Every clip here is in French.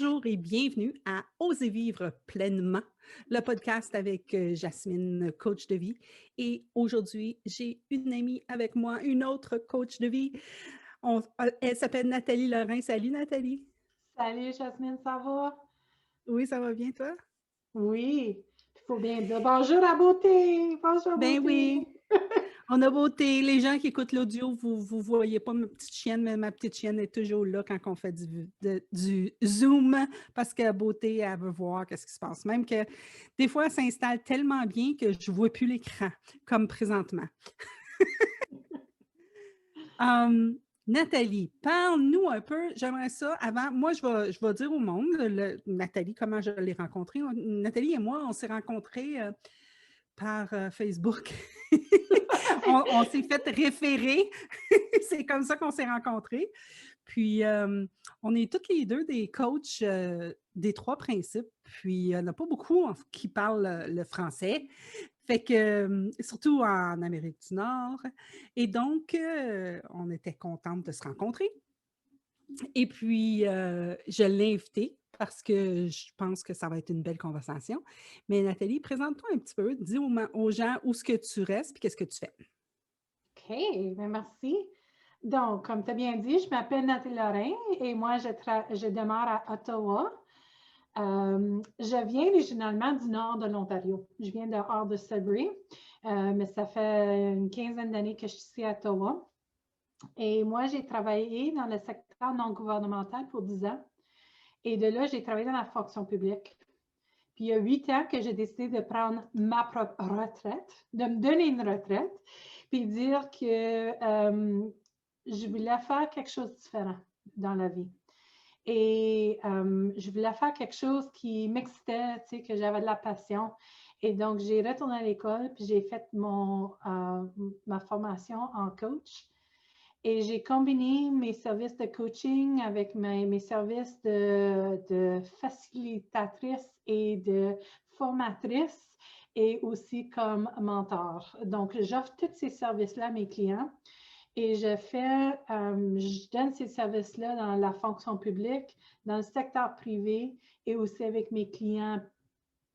Bonjour et bienvenue à Oser vivre pleinement, le podcast avec Jasmine, coach de vie. Et aujourd'hui, j'ai une amie avec moi, une autre coach de vie. Elle s'appelle Nathalie Lorrain. Salut Nathalie. Salut Jasmine, ça va? Oui, ça va bien toi? Oui, il faut bien dire bonjour à beauté, bonjour Ben beauté. oui, on a beauté. Les gens qui écoutent l'audio, vous ne voyez pas ma petite chienne, mais ma petite chienne est toujours là quand on fait du Zoom parce que beauté, elle veut voir qu'est-ce qui se passe. Même que des fois, elle s'installe tellement bien que je ne vois plus l'écran, comme présentement. Nathalie, parle-nous un peu, j'aimerais ça, avant, moi je vais dire au monde, Nathalie, comment je l'ai rencontrée. Nathalie et moi, on s'est rencontrés par Facebook. On s'est fait référer. C'est comme ça qu'on s'est rencontrés. Puis, on est toutes les deux des coachs des trois principes. Puis, il n'y en a pas beaucoup qui parlent le français. Fait que, surtout en Amérique du Nord. Et donc, on était contentes de se rencontrer. Et puis, je l'ai invitée parce que je pense que ça va être une belle conversation. Mais Nathalie, présente-toi un petit peu, dis aux gens où est-ce que tu restes et qu'est-ce que tu fais. OK, bien merci. Donc, comme tu as bien dit, je m'appelle Nathalie Lorrain et moi, je demeure à Ottawa. Je viens originalement du nord de l'Ontario. Je viens de hors de Sudbury, mais ça fait une quinzaine d'années que je suis ici à Ottawa. Et moi, j'ai travaillé dans le secteur non gouvernemental pour 10 ans. Et de là, j'ai travaillé dans la fonction publique. Puis il y a 8 ans que j'ai décidé de prendre ma propre retraite, de me donner une retraite, puis dire que je voulais faire quelque chose de différent dans la vie. Et je voulais faire quelque chose qui m'excitait, tu sais, que j'avais de la passion. Et donc, j'ai retourné à l'école, puis j'ai fait ma formation en coach. Et j'ai combiné mes services de coaching avec mes services de facilitatrice et de formatrice et aussi comme mentor. Donc, j'offre tous ces services-là à mes clients et je donne ces services-là dans la fonction publique, dans le secteur privé et aussi avec mes clients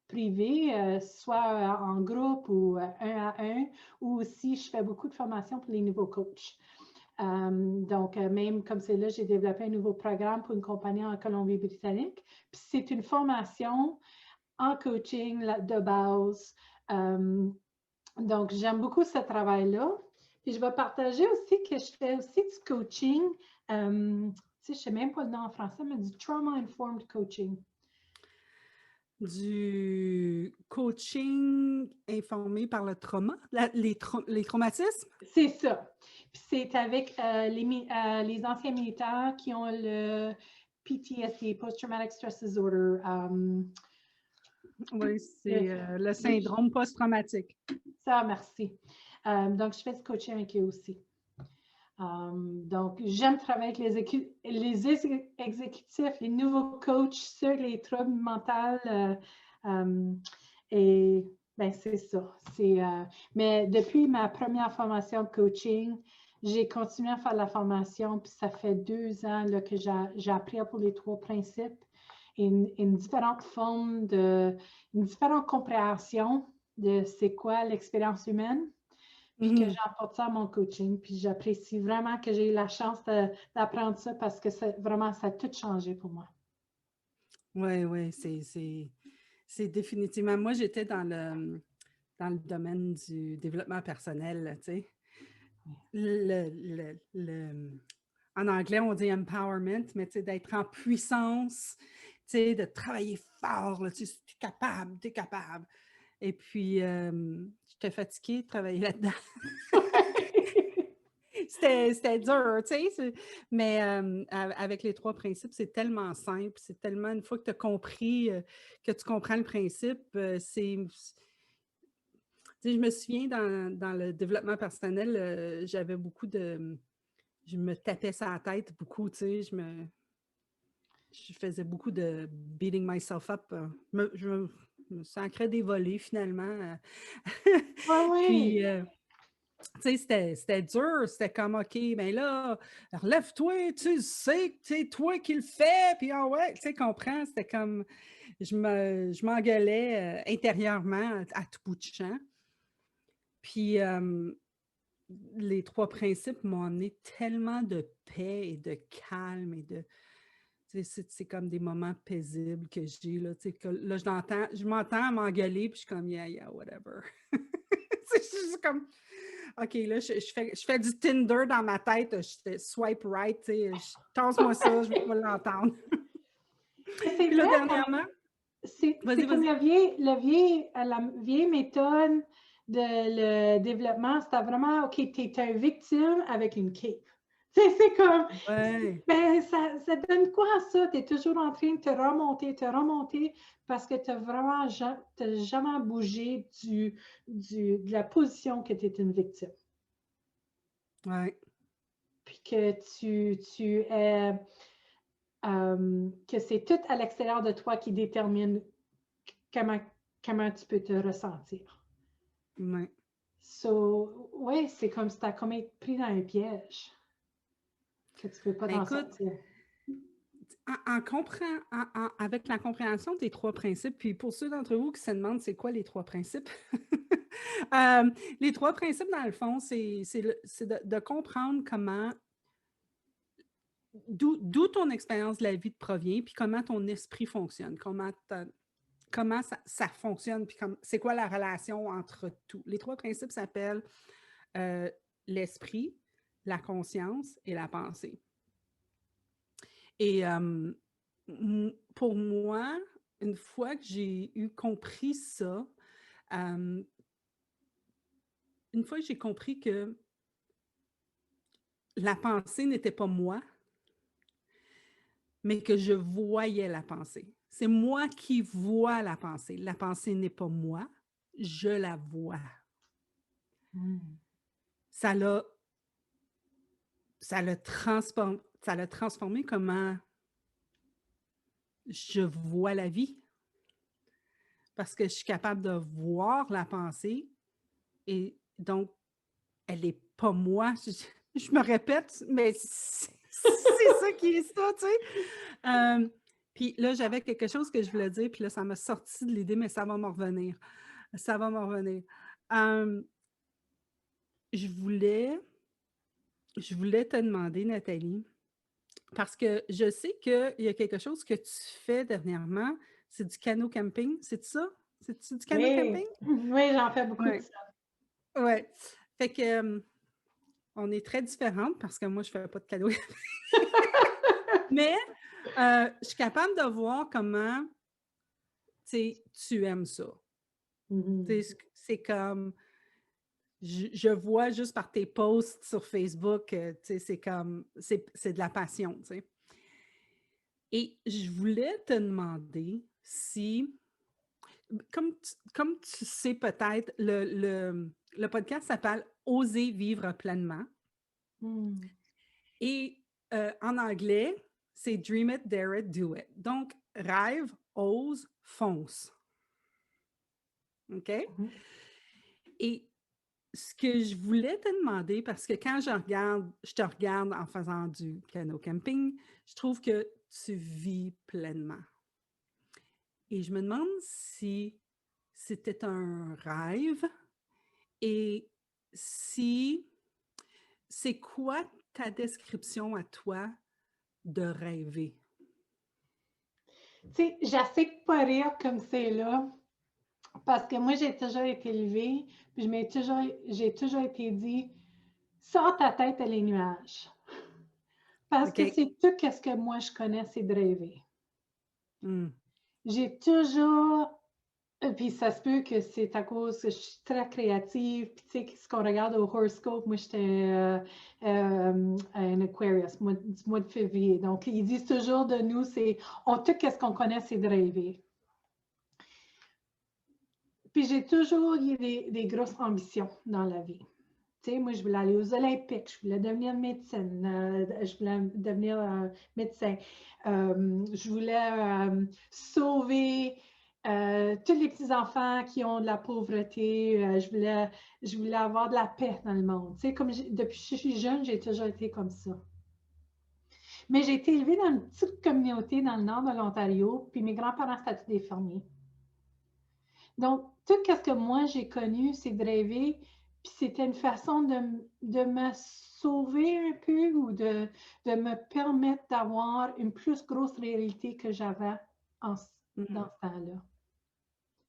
privés, soit en groupe ou un à un, ou aussi je fais beaucoup de formation pour les nouveaux coachs. Donc, même comme c'est là, j'ai développé un nouveau programme pour une compagnie en Colombie-Britannique. Puis c'est une formation en coaching de base. Donc, j'aime beaucoup ce travail-là. Puis je vais partager aussi que je fais aussi du coaching. Tu sais, je ne sais même pas le nom en français, mais du trauma-informed coaching. Du coaching informé par le trauma, les traumatismes? C'est ça. Puis c'est avec les anciens militaires qui ont le PTSD, Post-Traumatic Stress Disorder. Oui, Le, c'est le syndrome post-traumatique. ça, merci. Donc, je fais du coaching avec eux aussi. Donc, j'aime travailler avec les exécutifs, les nouveaux coachs sur les troubles mentaux. Et ben, c'est ça. Mais depuis ma première formation de coaching, j'ai continué à faire la formation, puis ça fait 2 ans là, que j'ai appris pour les trois principes et une différente forme une différente compréhension de c'est quoi l'expérience humaine puis que Mhm. j'apporte ça à mon coaching. Puis j'apprécie vraiment que j'ai eu la chance d'apprendre ça parce que vraiment, ça a tout changé pour moi. Oui, oui, c'est définitivement. Moi, j'étais dans le domaine du développement personnel, tu sais. En anglais, on dit empowerment, mais tu sais, d'être en puissance, tu sais, de travailler fort, là, tu sais, tu es capable, tu es capable. Et puis, j'étais fatiguée de travailler là-dedans. C'était dur, tu sais. Mais avec les trois principes, c'est tellement simple. C'est tellement, une fois que tu as compris, que tu comprends le principe, tu sais, je me souviens dans le développement personnel, j'avais beaucoup de. Je me tapais sur la tête beaucoup, tu sais. Je faisais beaucoup de beating myself up. Je me sacrais des volets finalement. Oui, oui. Puis, Tu sais, c'était dur, c'était comme, OK, ben là, relève-toi, tu sais que c'est toi qui le fais, puis ah ouais, tu sais, comprends? C'était comme, je m'engueulais intérieurement à tout bout de champ. Puis les trois principes m'ont amené tellement de paix et de calme et de, tu sais, c'est comme des moments paisibles que j'ai, là, tu sais, que là, je m'entends m'engueuler, puis je suis comme, yeah, yeah, whatever. C'est juste comme, OK, là, je fais du Tinder dans ma tête, je fais swipe right, tu sais, tasse-moi ça, je veux pas l'entendre. C'est Puis là, vrai, dernièrement, c'est vas-y, comme vas-y. la vieille méthode de le développement, c'était vraiment, OK, tu es un victime avec une cape. C'est comme, Ouais, ben, ça donne quoi ça? Tu es toujours en train de te remonter parce que tu n'as vraiment jamais bougé de la position que tu es une victime. ouais. Puis que tu es, que c'est tout à l'extérieur de toi qui détermine comment tu peux te ressentir. Ouais. So, oui, c'est comme si tu as comme été pris dans un piège que tu ne peux pas Ben t'en écoute, sortir. avec la compréhension des trois principes, puis pour ceux d'entre vous qui se demandent c'est quoi les trois principes, les trois principes, dans le fond, c'est de comprendre d'où ton expérience de la vie te provient, puis comment ton esprit fonctionne, comment ça fonctionne, puis c'est quoi la relation entre tout. Les trois principes s'appellent euh, l'esprit, la conscience et la pensée. Et pour moi, une fois que j'ai compris ça, une fois que j'ai compris que la pensée n'était pas moi, mais que je voyais la pensée. C'est moi qui vois la pensée. La pensée n'est pas moi, je la vois. Mm. Ça l'a ça l'a transformé comment je vois la vie. Parce que je suis capable de voir la pensée et donc elle n'est pas moi. Je me répète, mais c'est ça qui est ça, tu sais. Puis là, j'avais quelque chose que je voulais dire, puis là, ça m'a sorti de l'idée, mais ça va m'en revenir. Ça va m'en revenir. Je voulais te demander, Nathalie, parce que je sais qu'il y a quelque chose que tu fais dernièrement, c'est du canot camping, c'est ça? C'est du canot Oui, camping? oui, j'en fais beaucoup de Oui, ça. oui. Fait que on est très différentes parce que moi, je ne fais pas de canot. Mais je suis capable de voir comment tu aimes ça. C'est comme, je vois juste par tes posts sur Facebook, c'est comme, c'est de la passion. T'sais. Et je voulais te demander si, comme tu sais peut-être, le podcast s'appelle Oser vivre pleinement. Mm. Et en anglais, c'est Dream it, dare it, do it. Donc, rêve, ose, fonce. OK? Et ce que je voulais te demander, parce que quand je te regarde en faisant du canot camping, je trouve que tu vis pleinement. Et je me demande si c'était un rêve et si c'est quoi ta description à toi de rêver? Tu sais, j'essaie de pas rire comme c'est là, parce que moi, j'ai toujours été élevée, puis j'ai toujours été dit, sors ta tête à les nuages. Parce que OK. c'est tout ce que moi je connais, c'est de rêver. Mm. J'ai toujours, puis ça se peut que c'est à cause que je suis très créative, puis tu sais, ce qu'on regarde au horoscope, moi j'étais un Aquarius, du mois de février. Donc, ils disent toujours de nous, tout ce qu'on connaît, c'est de rêver. Puis j'ai toujours eu des grosses ambitions dans la vie. Tu sais, moi, je voulais aller aux Olympiques, je voulais devenir médecine, je voulais devenir médecin. Je voulais sauver tous les petits-enfants qui ont de la pauvreté, je voulais avoir de la paix dans le monde. Tu sais, depuis que je suis jeune, j'ai toujours été comme ça. Mais j'ai été élevée dans une petite communauté dans le nord de l'Ontario, puis mes grands-parents, c'était tous des fermiers. Donc, tout ce que moi j'ai connu, c'est de rêver, puis c'était une façon de me sauver un peu ou de me permettre d'avoir une plus grosse réalité que j'avais dans ce temps-là.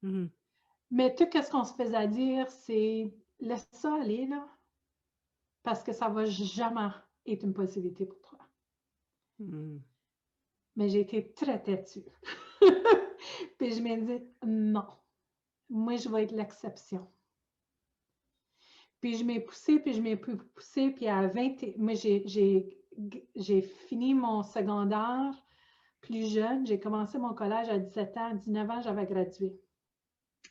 Mm-hmm. Mais tout ce qu'on se faisait dire, c'est laisse ça aller, là, parce que ça ne va jamais être une possibilité pour toi. Mm-hmm. Mais j'ai été très têtue. Puis je me dis, non, moi, je vais être l'exception. Puis je m'ai poussée, puis à 20, moi, j'ai fini mon secondaire plus jeune. J'ai commencé mon collège à 17 ans. À 19 ans, j'avais gradué.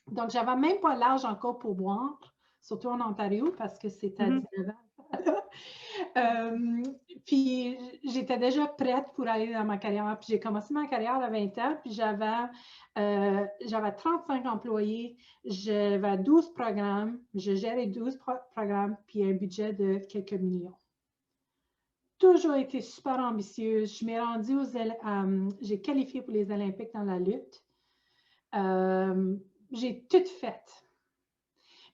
Donc, je n'avais même pas l'âge encore pour boire, surtout en Ontario, parce que c'était à 19 ans. Puis j'étais déjà prête pour aller dans ma carrière. Puis j'ai commencé ma carrière à 20 ans, puis j'avais 35 employés, j'avais 12 programmes, je gérais 12 programmes, puis un budget de quelques millions. Toujours été super ambitieuse. Je m'ai rendue j'ai qualifié pour les Olympiques dans la lutte. J'ai tout fait.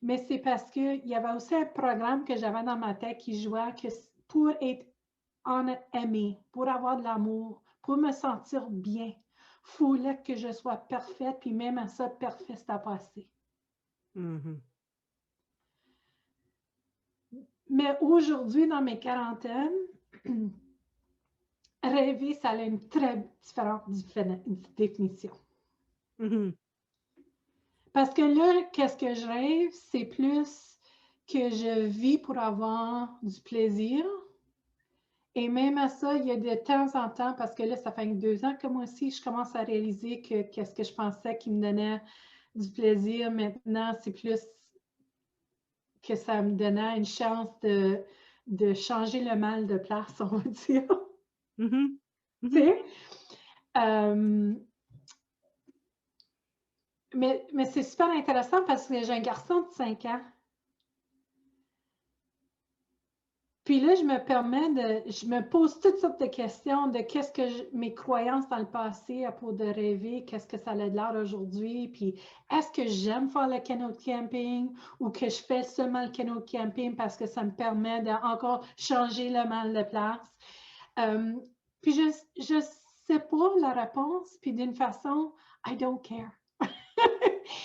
Mais c'est parce qu'il y avait aussi un programme que j'avais dans ma tête qui jouait que pour être aimée, pour avoir de l'amour, pour me sentir bien, il fallait que je sois parfaite, puis même à ça, parfait, c'est à passer. Mm-hmm. Mais aujourd'hui, dans mes quarantaines, rêver, ça a une très différente définition. Mm-hmm. Parce que là, qu'est-ce que je rêve, c'est plus que je vis pour avoir du plaisir. Et même à ça, il y a de temps en temps, parce que là, ça fait 2 ans que moi aussi, je commence à réaliser que qu'est-ce que je pensais qui me donnait du plaisir, maintenant, c'est plus que ça me donnait une chance de changer le mal de place, on va dire. Mm-hmm. Mm-hmm. Tu sais? Mais c'est super intéressant parce que j'ai un garçon de 5 ans. Puis là, je me pose toutes sortes de questions de qu'est-ce que mes croyances dans le passé à propos de rêver, qu'est-ce que ça a l'air aujourd'hui, puis est-ce que j'aime faire le canot camping ou que je fais seulement le canot camping parce que ça me permet d'encore changer le mal de place. Puis je sais pas la réponse, puis d'une façon, I don't care.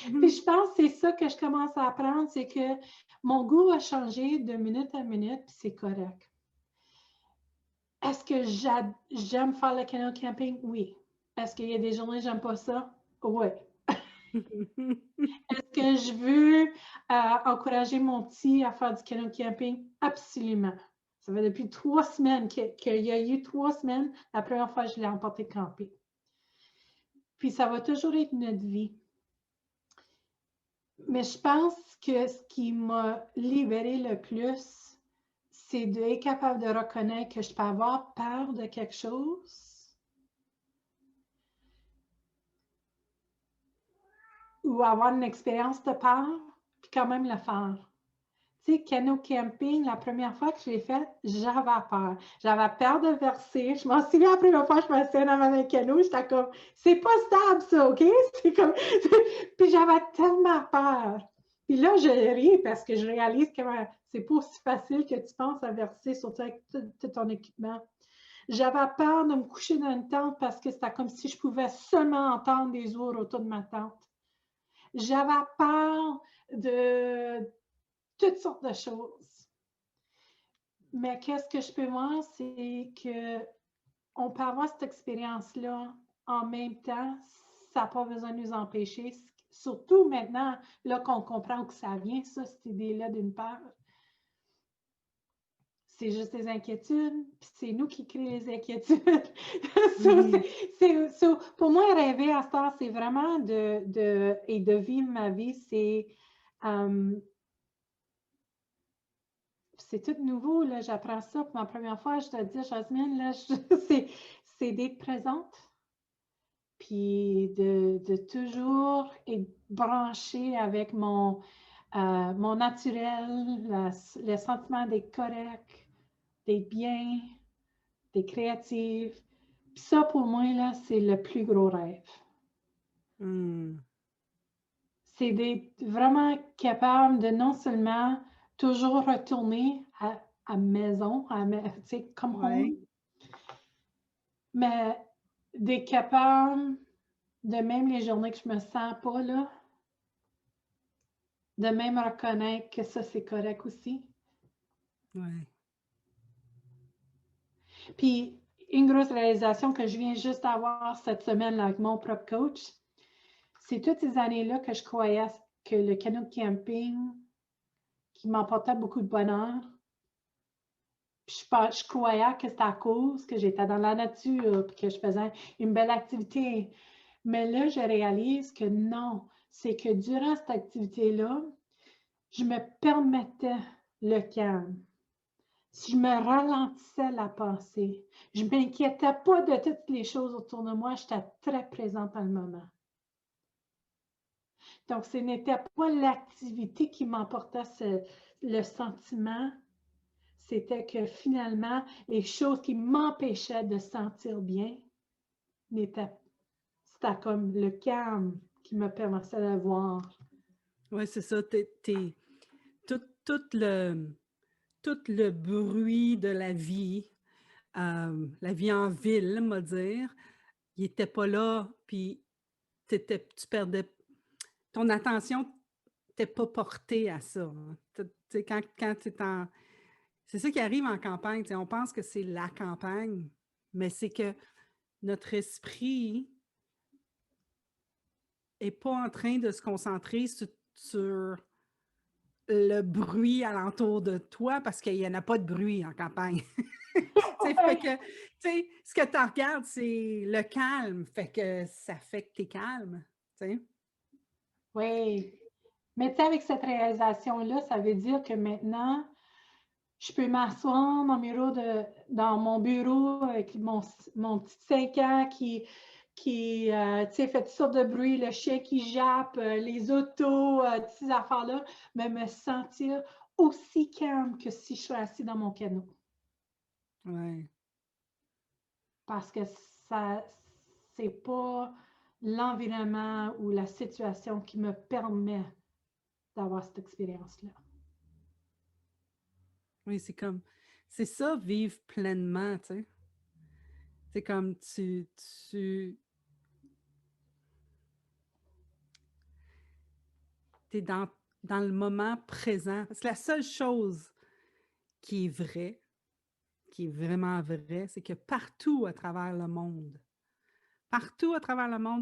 Puis je pense que c'est ça que je commence à apprendre, c'est que mon goût a changé de minute à minute, puis c'est correct. Est-ce que j'aime faire le canot camping? Oui. Est-ce qu'il y a des journées où j'aime pas ça? Oui. Est-ce que je veux encourager mon petit à faire du canot camping? Absolument. Ça fait depuis 3 semaines qu'il y a eu 3 semaines, la première fois que je l'ai emporté camper. Puis ça va toujours être notre vie. Mais je pense que ce qui m'a libérée le plus, c'est d'être capable de reconnaître que je peux avoir peur de quelque chose ou avoir une expérience de peur, puis quand même le faire. Tu sais, canot camping, la première fois que je l'ai fait, j'avais peur. J'avais peur de verser. Je m'en souviens la première fois que je m'asseyais dans un canot, j'étais comme, c'est pas stable ça, OK? C'est comme... Puis j'avais tellement peur. Puis là, je ris parce que je réalise que c'est pas aussi facile que tu penses à verser, surtout avec tout ton équipement. J'avais peur de me coucher dans une tente parce que c'était comme si je pouvais seulement entendre des ours autour de ma tente. J'avais peur de toutes sortes de choses. Mais qu'est-ce que je peux voir, c'est qu'on peut avoir cette expérience-là en même temps, ça n'a pas besoin de nous empêcher. Surtout maintenant, là qu'on comprend où ça vient, ça, cette idée-là d'une peur. C'est juste des inquiétudes, puis c'est nous qui créons les inquiétudes. Pour moi, rêver à ça, c'est vraiment de vivre ma vie, c'est tout nouveau, là, j'apprends ça pour ma première fois. Je dois dire, Jasmine, là, c'est d'être présente, puis de toujours être branché avec mon naturel, le sentiment d'être correct, d'être bien, d'être créative. Puis ça, pour moi, là, c'est le plus gros rêve. C'est d'être vraiment capable de non seulement toujours retourner à maison, tu sais, comme home, mais d'être capable de même les journées que je me sens pas là, de même reconnaître que ça, c'est correct aussi. Ouais. Puis, une grosse réalisation que je viens juste d'avoir cette semaine là, avec mon propre coach, c'est toutes ces années-là que je croyais que le canot camping qui m'apportait beaucoup de bonheur, je croyais que c'était à cause que j'étais dans la nature, que je faisais une belle activité. Mais là, je réalise que non, c'est que durant cette activité-là, je me permettais le calme. Je me ralentissais la pensée. Je ne m'inquiétais pas de toutes les choses autour de moi. J'étais très présente dans le moment. Donc, ce n'était pas l'activité qui m'emportait le sentiment, c'était que finalement, les choses qui m'empêchaient de sentir bien, c'était comme le calme qui me permettait de voir. Oui, c'est ça. Tout le bruit de la vie en ville, on va dire, il n'était pas là, puis tu perdais, ton attention n'était pas portée à ça. Hein. Quand tu es en... C'est ça qui arrive en campagne. On pense que c'est la campagne, mais c'est que notre esprit n'est pas en train de se concentrer sur le bruit alentour de toi parce qu'il n'y en a pas de bruit en campagne. Fait que, ce que tu regardes, c'est le calme. Fait que ça fait que tu es calme. T'sais. Oui. Mais tu sais, avec cette réalisation-là, ça veut dire que maintenant, je peux m'asseoir dans mon bureau avec mon petit 5 ans qui fait toutes sortes de bruit, le chien qui jappe, les autos, toutes ces affaires-là, mais me sentir aussi calme que si je suis assis dans mon canot. Ouais. Parce que c'est pas l'environnement ou la situation qui me permet d'avoir cette expérience-là. Oui, c'est ça, vivre pleinement, tu sais. C'est comme t'es dans le moment présent. C'est la seule chose qui est vraie, qui est vraiment vraie, c'est que partout à travers le monde,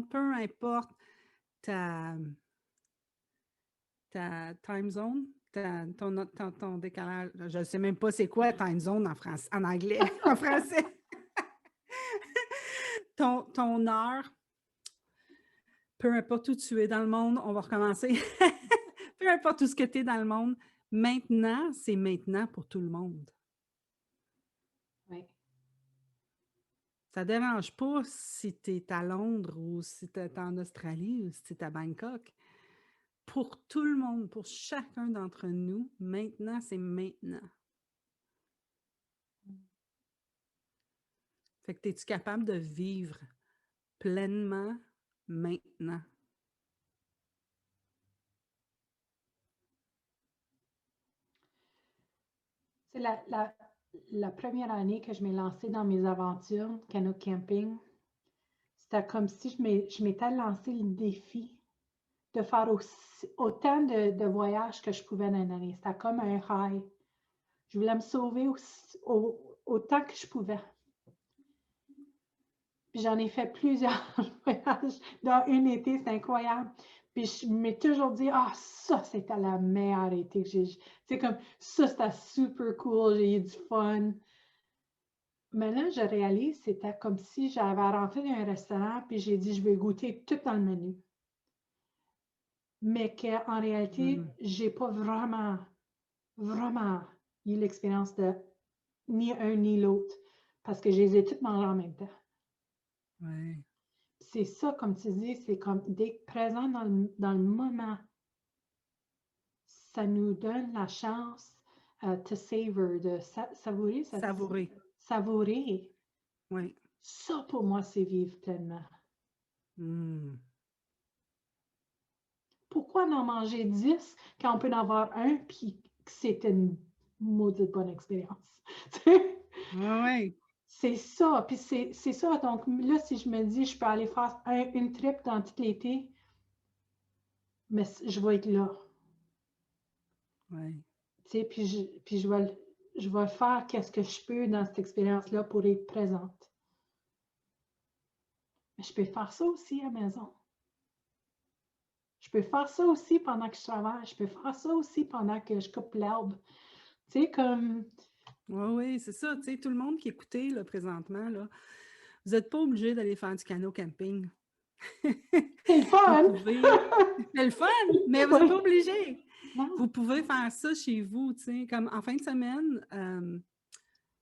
peu importe ta time zone, ton décalage, je ne sais même pas c'est quoi time zone en anglais, en français. ton heure, peu importe où tu es dans le monde, on va recommencer. Peu importe où ce que tu es dans le monde, maintenant, c'est maintenant pour tout le monde. Oui. Ça ne dérange pas si tu es à Londres ou si tu es en Australie ou si tu es à Bangkok. Pour tout le monde, pour chacun d'entre nous, maintenant, c'est maintenant. Fait que es-tu capable de vivre pleinement maintenant? C'est la première année que je m'ai lancée dans mes aventures canot camping. C'était comme si je m'étais lancé le défi de faire autant de voyages que je pouvais dans une année. C'était comme un high. Je voulais me sauver autant que je pouvais. Puis j'en ai fait plusieurs voyages. Dans un été, c'est incroyable. Puis je m'ai toujours dit, ça, c'était la meilleure été que j'ai. C'est comme, ça, c'était super cool, j'ai eu du fun. Mais là, je réalise, c'était comme si j'avais rentré dans un restaurant, puis j'ai dit, je vais goûter tout dans le menu. Mais qu'en réalité, j'ai pas vraiment eu l'expérience de ni un ni l'autre, parce que je les ai toutes mangées en même temps. Ouais. c'est ça, comme tu dis, c'est comme d'être présent dans le moment. Ça nous donne la chance to savor, de savourer. Savourer. Savourer. Oui. Ça, pour moi, c'est vivre pleinement. Mm. Pourquoi en manger 10 quand on peut en avoir un puis que c'était une maudite bonne expérience? Oui. C'est ça. Puis c'est ça. Donc là, si je me dis, je peux aller faire une trip dans tout l'été, mais je vais être là. Oui. Puis je vais faire qu'est-ce que je peux dans cette expérience-là pour être présente. Mais je peux faire ça aussi à la maison. Je peux faire ça aussi pendant que je travaille. Je peux faire ça aussi pendant que je coupe l'herbe. Tu sais, comme... Oui, c'est ça. Tu sais, tout le monde qui écoutait là, présentement, là, vous n'êtes pas obligé d'aller faire du canot camping. C'est le fun! C'est le fun, mais vous n'êtes Oui. pas obligé. Non. Vous pouvez faire ça chez vous, tu sais, comme en fin de semaine,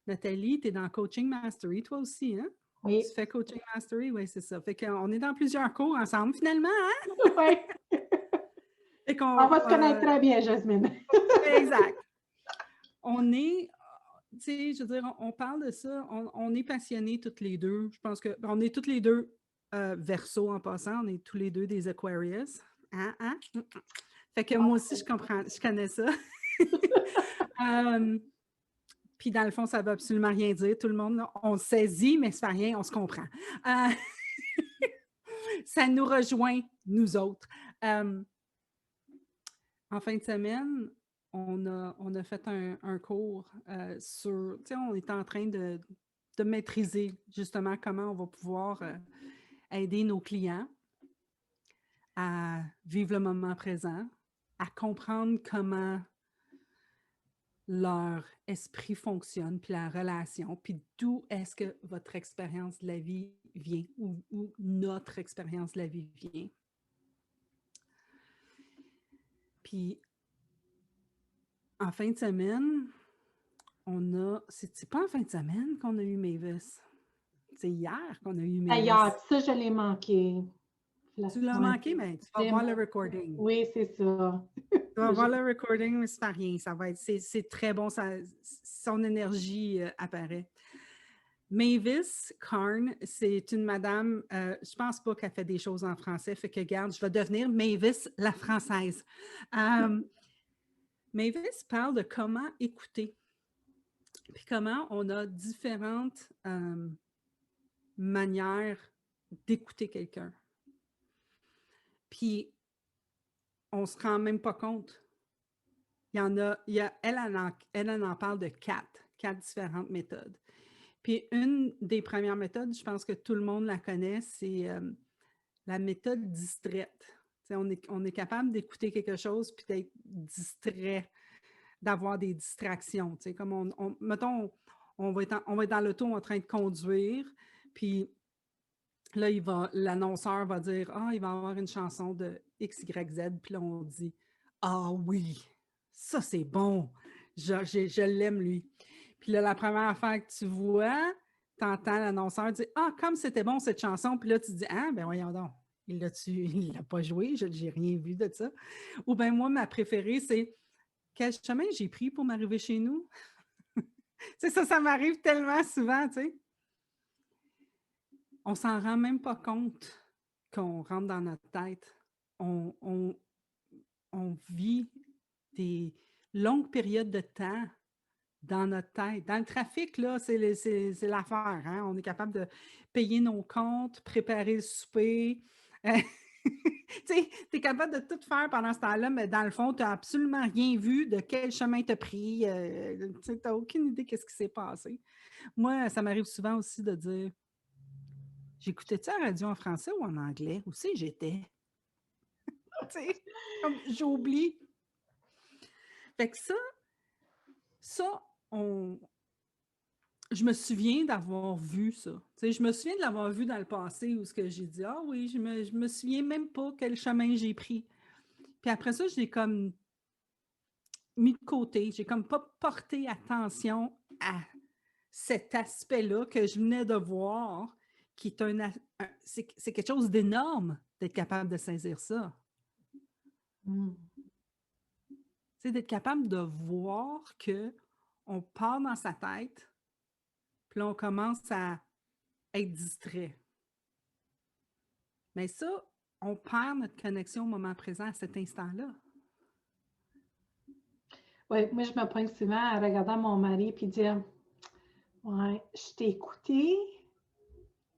Nathalie, tu es dans Coaching Mastery, toi aussi, hein? Oui. Tu fais Coaching Mastery, oui, c'est ça. Fait qu'on est dans plusieurs cours ensemble, finalement, hein? Oui. Fait On va se connaître très bien, Jasmine. Exact. On est, tu sais, je veux dire, on parle de ça, on est passionnés toutes les deux. Je pense qu'on est toutes les deux Verseau en passant, on est tous les deux des Aquarius. Hein, hein? Fait que moi aussi, je connais ça. Puis dans le fond, ça ne veut absolument rien dire. Tout le monde, là, on saisit, mais ça ne fait rien, on se comprend. Ça nous rejoint, nous autres. En fin de semaine, on a fait un cours sur, tu sais, on est en train de maîtriser justement comment on va pouvoir aider nos clients à vivre le moment présent, à comprendre comment leur esprit fonctionne, puis la relation, puis d'où est-ce que votre expérience de la vie vient, ou notre expérience de la vie vient. Puis, en fin de semaine, c'est pas en fin de semaine qu'on a eu Mavis. C'est hier qu'on a eu Mavis. D'ailleurs, ça, je l'ai manqué. Tu l'as manqué, mais tu vas voir le recording. Oui, c'est ça. Tu vas voir le recording, mais c'est pas rien. C'est très bon, son énergie apparaît. Mavis Karn, c'est une madame, je pense pas qu'elle fait des choses en français, fait que regarde, je vais devenir Mavis la française. Mavis parle de comment écouter, puis comment on a différentes manières d'écouter quelqu'un. Puis, on se rend même pas compte. Elle en parle de quatre différentes méthodes. Puis, une des premières méthodes, je pense que tout le monde la connaît, c'est la méthode distraite. On est capable d'écouter quelque chose puis d'être distrait, d'avoir des distractions. Comme mettons, on va être dans l'auto en train de conduire, puis là, l'annonceur va dire « Ah, il va y avoir une chanson de X, Y, Z », puis là, on dit « Ah oui, ça c'est bon, je l'aime lui ». Puis là, la première affaire que tu vois, tu entends l'annonceur dire « Ah, comme c'était bon cette chanson », puis là, tu dis « Ah, ben voyons donc, il l'a pas joué, je n'ai rien vu de ça ». Ou bien moi, ma préférée, c'est « Quel chemin j'ai pris pour m'arriver chez nous? » Tu sais, ça m'arrive tellement souvent, tu sais. On s'en rend même pas compte qu'on rentre dans notre tête. On vit des longues périodes de temps dans notre tête. Dans le trafic, là, c'est l'affaire. Hein? On est capable de payer nos comptes, préparer le souper. Tu es capable de tout faire pendant ce temps-là, mais dans le fond, tu n'as absolument rien vu de quel chemin tu as pris. Tu n'as aucune idée de ce qui s'est passé. Moi, ça m'arrive souvent aussi de dire j'écoutais-tu la radio en français ou en anglais? Où c'est j'étais? Tu sais, comme j'oublie. Fait que ça, je me souviens d'avoir vu ça. Tu sais, je me souviens de l'avoir vu dans le passé où ce que j'ai dit, ah oui, je me souviens même pas quel chemin j'ai pris. Puis après ça, je l'ai comme mis de côté. J'ai comme pas porté attention à cet aspect-là que je venais de voir qui est c'est quelque chose d'énorme d'être capable de saisir ça. C'est d'être capable de voir qu'on part dans sa tête, puis là, on commence à être distrait. Mais ça, on perd notre connexion au moment présent à cet instant-là. Oui, moi, je me pointe souvent à regarder mon mari puis dire « Ouais, je t'ai écouté,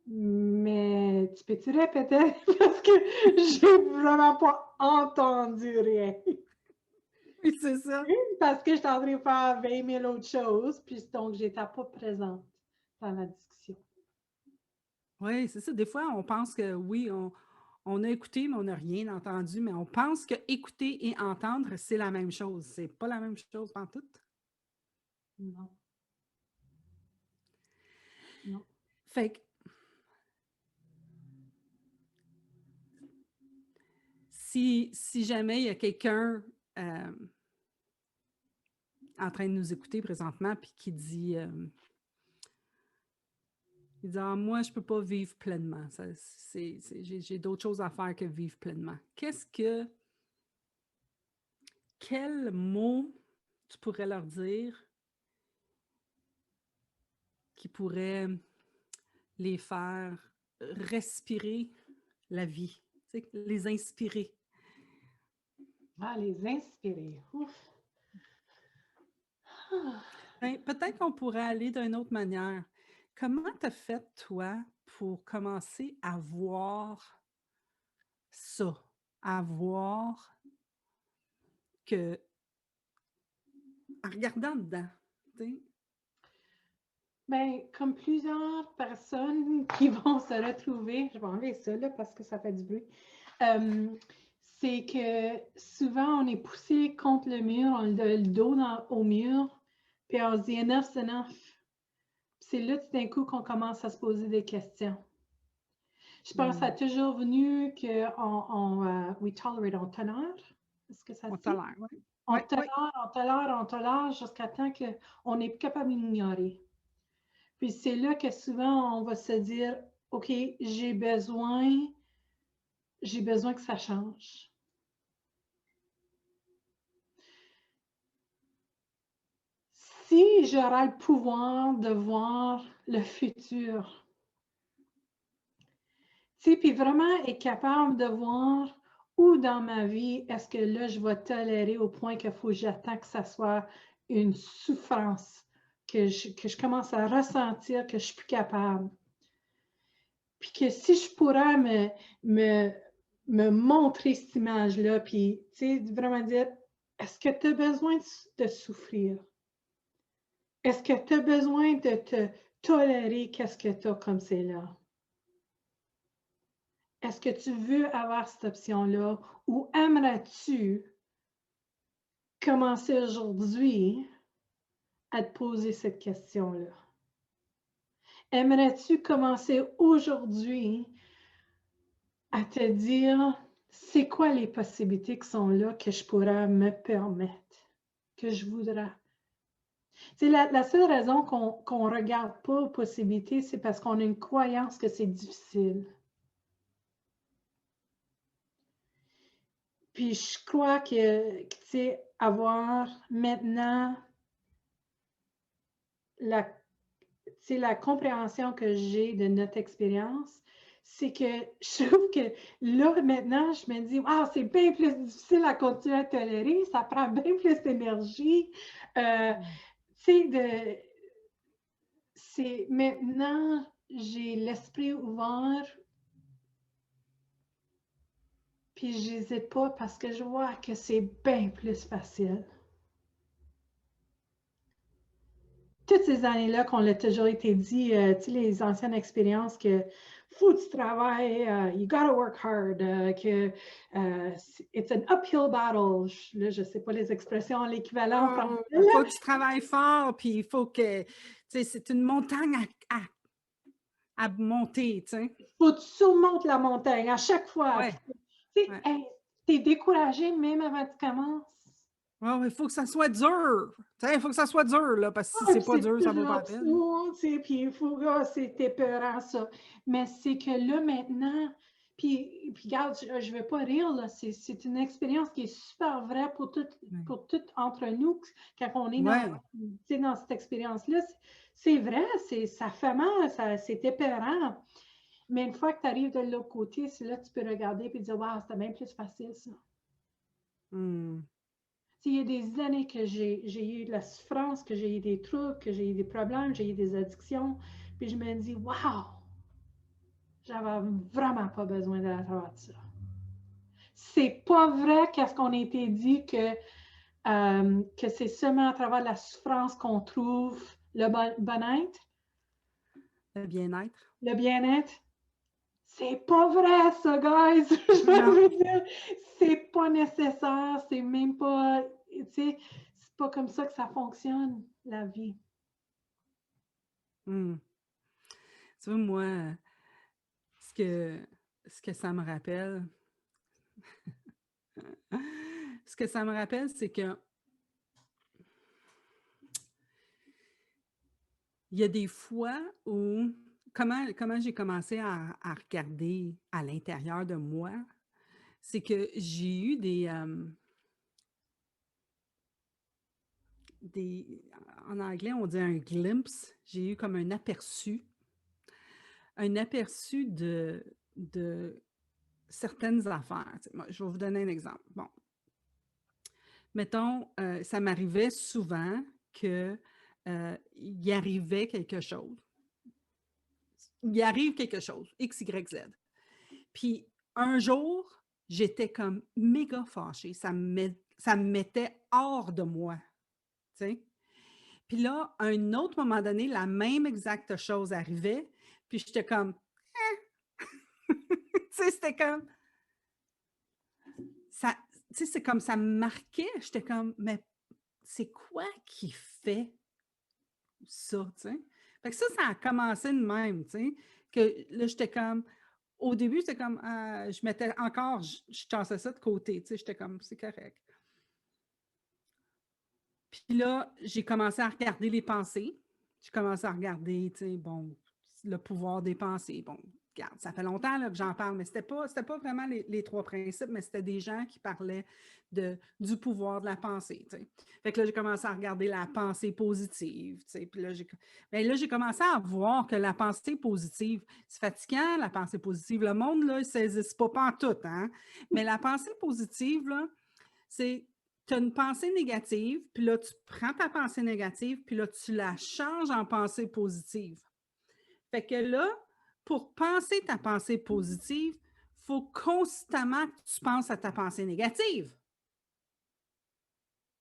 mais tu peux-tu répéter? Parce que j'ai vraiment pas entendu rien. » Oui, c'est ça. Parce que j'étais en train de faire 20 000 autres choses, puis donc j'étais pas présente dans la discussion. Oui, c'est ça. Des fois, on pense que oui, on a écouté, mais on n'a rien entendu, mais on pense que écouter et entendre, c'est la même chose. C'est pas la même chose pantoute. Non. Non. Fait que si jamais il y a quelqu'un en train de nous écouter présentement puis qui dit ah, moi, je ne peux pas vivre pleinement. J'ai d'autres choses à faire que vivre pleinement. Quel mot tu pourrais leur dire qui pourrait les faire respirer la vie, les inspirer? Ah, les inspirer. Ouf. Ben, peut-être qu'on pourrait aller d'une autre manière. Comment tu as fait, toi, pour commencer à voir ça, à voir que, en regardant dedans, tu sais? Bien, comme plusieurs personnes qui vont se retrouver, je vais enlever ça là parce que ça fait du bruit, c'est que souvent on est poussé contre le mur, on a le dos au mur, puis on se dit enough's enough. C'est là tout d'un coup qu'on commence à se poser des questions. Je pense que ça a toujours venu que we tolerate, on tolère. Est-ce que ça se dit? Tolère, oui. On tolère jusqu'à temps qu'on n'est plus capable d'ignorer. Puis c'est là que souvent on va se dire, OK, j'ai besoin que ça change. Si j'aurais le pouvoir de voir le futur, puis vraiment être capable de voir où dans ma vie est-ce que là je vais tolérer au point qu'il faut que j'attends que ça soit une souffrance, que je commence à ressentir que je suis plus capable. Puis que si je pourrais me montrer cette image-là, puis vraiment dire, est-ce que tu as besoin de souffrir? Est-ce que tu as besoin de te tolérer qu'est-ce que tu as comme c'est là? Est-ce que tu veux avoir cette option-là ou aimerais-tu commencer aujourd'hui à te poser cette question-là? Aimerais-tu commencer aujourd'hui à te dire c'est quoi les possibilités qui sont là que je pourrais me permettre, que je voudrais? C'est la seule raison qu'on ne regarde pas aux possibilités, c'est parce qu'on a une croyance que c'est difficile. Puis je crois que tu sais, avoir maintenant la compréhension que j'ai de notre expérience, c'est que je trouve que là, maintenant, je me dis, ah, c'est bien plus difficile à continuer à tolérer, ça prend bien plus d'énergie. C'est maintenant, j'ai l'esprit ouvert, puis je n'hésite pas parce que je vois que c'est bien plus facile. Toutes ces années-là qu'on l'a toujours été dit, tu sais, les anciennes expériences que faut que tu travailles, you gotta work hard, que it's an uphill battle. Là, je ne sais pas les expressions, l'équivalent en français. Il faut que tu travailles fort, puis il faut que, tu sais, c'est une montagne à monter, tu sais. Il faut que tu surmontes la montagne à chaque fois. Ouais. Tu sais, hey, es découragé même avant que tu commences. Ouais, il faut que ça soit dur. Il faut que ça soit dur, là, parce que si Ah, c'est puis pas c'est dur, ça vaut pas la toujours ça, peine. tu sais, puis il faut, ah, c'est épeurant ça. Mais c'est que là, maintenant, puis regarde, je vais pas rire, là, c'est une expérience qui est super vraie Ouais. pour toutes entre nous, quand on est dans, Ouais. tu sais, dans cette expérience-là. C'est vrai, ça fait mal, c'est épeurant. Mais une fois que tu arrives de l'autre côté, c'est là que tu peux regarder et dire, waouh, c'était bien plus facile, ça. Hmm. Il y a des années que j'ai eu de la souffrance, que j'ai eu des troubles, que j'ai eu des problèmes, j'ai eu des addictions. Puis je me dis, waouh, j'avais vraiment pas besoin de travers de ça. C'est pas vrai qu'est-ce qu'on a été dit que c'est seulement à travers la souffrance qu'on trouve le bien-être. Le bien-être. Le bien-être. C'est pas vrai, ça, guys! Je Non. veux dire, c'est pas nécessaire, c'est même pas, tu sais, c'est pas comme ça que ça fonctionne, la vie. Hmm. Tu vois, moi, ce que, ce que ça me rappelle, ce que ça me rappelle, c'est que il y a des fois où, comment j'ai commencé à regarder à l'intérieur de moi, c'est que j'ai eu en anglais, on dit un glimpse, j'ai eu comme un aperçu de certaines affaires. Tu sais, moi, je vais vous donner un exemple. Bon, mettons, ça m'arrivait souvent que il arrivait quelque chose. Il arrive quelque chose, X, Y, Z. Puis un jour, j'étais comme méga fâchée. Ça me mettait hors de moi. Tu sais? Puis là, à un autre moment donné, la même exacte chose arrivait. Puis j'étais comme, tu sais, c'était comme, ça, tu sais, c'est comme ça me marquait. J'étais comme, mais c'est quoi qui fait ça, tu sais? Fait que ça a commencé de même, tu sais, que là, j'étais comme, au début, c'était comme, je mettais encore, je tassais ça de côté, tu sais, j'étais comme, c'est correct. Puis là, j'ai commencé à regarder les pensées. J'ai commencé à regarder, tu sais, bon, le pouvoir des pensées. Bon, regarde, ça fait longtemps là, que j'en parle, mais c'était pas vraiment les trois principes, mais c'était des gens qui parlaient du pouvoir de la pensée, tu sais. Fait que là, j'ai commencé à regarder la pensée positive, tu sais. Puis là, j'ai commencé à voir que la pensée positive, c'est fatigant, la pensée positive. Le monde, là, il ne saisit pas tout, hein? Mais la pensée positive, là, c'est tu as une pensée négative, puis là, tu prends ta pensée négative, puis là, tu la changes en pensée positive. Fait que là, pour penser ta pensée positive, il faut constamment que tu penses à ta pensée négative.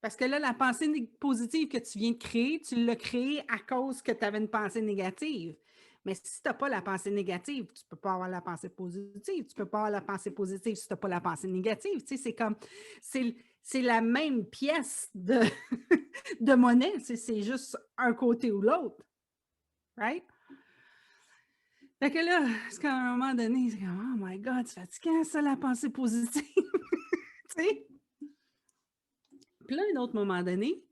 Parce que là, la pensée positive que tu viens de créer, tu l'as créée à cause que tu avais une pensée négative. Mais si tu n'as pas la pensée négative, tu ne peux pas avoir la pensée positive. Tu ne peux pas avoir la pensée positive si tu n'as pas la pensée négative. Tu sais, c'est comme, c'est la même pièce de monnaie. C'est juste un côté ou l'autre. Right? Fait que là, c'est qu'à un moment donné, c'est comme, oh my God, c'est fatigant ça, la pensée positive. Tu sais? Puis là, à un autre moment donné,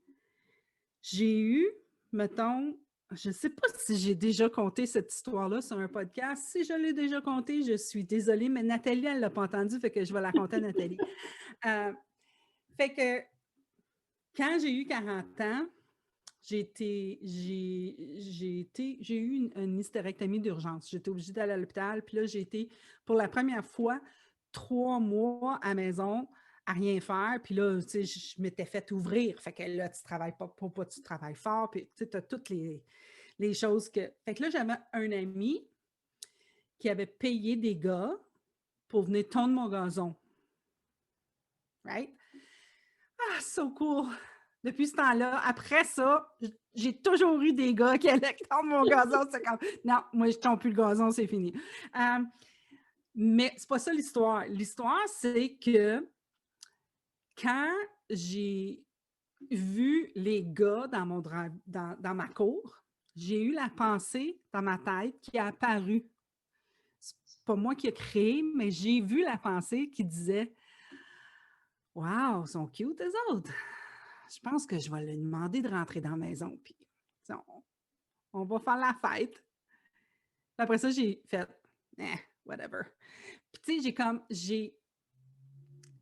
j'ai eu, mettons, je ne sais pas si j'ai déjà conté cette histoire-là sur un podcast. Si je l'ai déjà conté, je suis désolée, mais Nathalie, elle ne l'a pas entendu, fait que je vais la conter à Nathalie. Fait que quand j'ai eu 40 ans, j'ai eu une hystérectomie d'urgence. J'étais obligée d'aller à l'hôpital, puis là, j'ai été pour la première fois 3 mois à la maison à rien faire. Puis là, tu sais, je m'étais fait ouvrir. Fait que là, tu travailles pas, tu travailles fort. Puis tu sais, tu as toutes les choses que. Fait que là, j'avais un ami qui avait payé des gars pour venir tondre mon gazon. Right? Ah, so cool! Depuis ce temps-là, après ça, j'ai toujours eu des gars qui allaient tondre mon gazon. C'est comme, non, moi, je ne tombe plus le gazon, c'est fini. Mais c'est pas ça l'histoire. L'histoire, c'est que quand j'ai vu les gars dans ma cour, j'ai eu la pensée dans ma tête qui a apparu. C'est pas moi qui ai créé, mais j'ai vu la pensée qui disait « Wow, ils sont cute, eux autres! » je pense que je vais lui demander de rentrer dans la maison, puis on va faire la fête. Puis après ça, j'ai fait, whatever. Puis tu sais,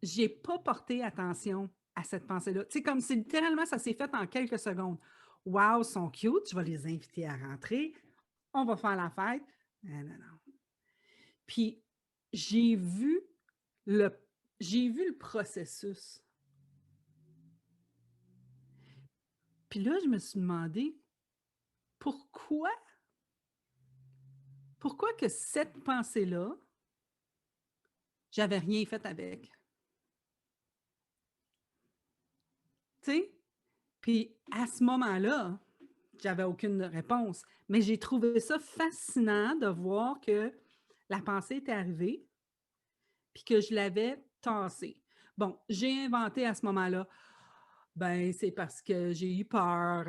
j'ai pas porté attention à cette pensée-là. Tu sais, comme si littéralement, ça s'est fait en quelques secondes. Wow, ils sont cute, je vais les inviter à rentrer, on va faire la fête. Non, non, non. Puis j'ai vu le, j'ai vu le processus. Puis là, je me suis demandé, pourquoi, pourquoi que cette pensée-là, j'avais rien fait avec? Tu sais? Puis à ce moment-là, j'avais aucune réponse. Mais j'ai trouvé ça fascinant de voir que la pensée était arrivée, puis que je l'avais tassée. Bon, j'ai inventé à ce moment-là, ben c'est parce que j'ai eu peur,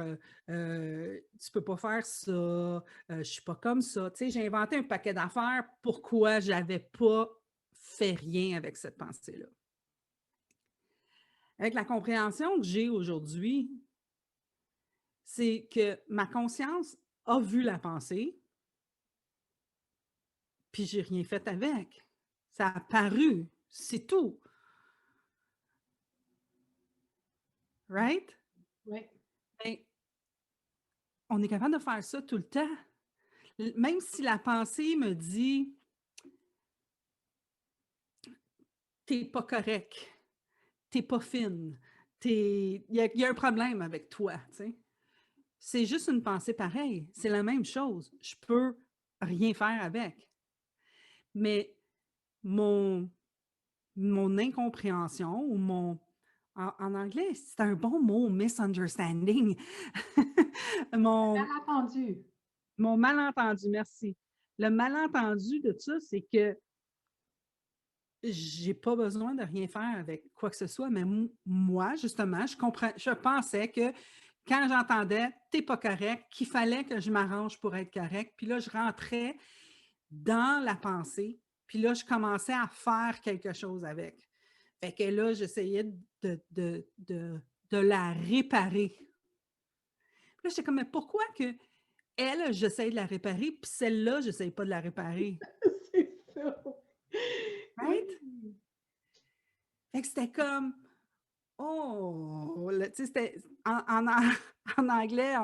tu peux pas faire ça, je suis pas comme ça. Tu sais, j'ai inventé un paquet d'affaires pourquoi j'avais pas fait rien avec cette pensée-là. Avec la compréhension que j'ai aujourd'hui, c'est que ma conscience a vu la pensée, puis j'ai rien fait avec. Ça a apparu, c'est tout. Right? Oui. Ben, on est capable de faire ça tout le temps. Même si la pensée me dit t'es pas correct, t'es pas fine, il y a un problème avec toi, tu sais. C'est juste une pensée pareille, c'est la même chose. Je peux rien faire avec. Mais mon, mon incompréhension ou en anglais, c'est un bon mot, misunderstanding. mon, Malentendu. mon malentendu, merci. Le malentendu de ça, c'est que j'ai pas besoin de rien faire avec quoi que ce soit, mais moi, justement, je pensais que quand j'entendais t'es pas correct, qu'il fallait que je m'arrange pour être correct, puis là, je rentrais dans la pensée, puis là, je commençais à faire quelque chose avec. Fait que là, j'essayais de la réparer. Puis là, j'étais comme, mais pourquoi que elle, j'essaie de la réparer, puis celle-là, j'essaie pas de la réparer? C'est ça. Oui. Right? Fait que c'était comme, oh, tu sais, c'était en anglais,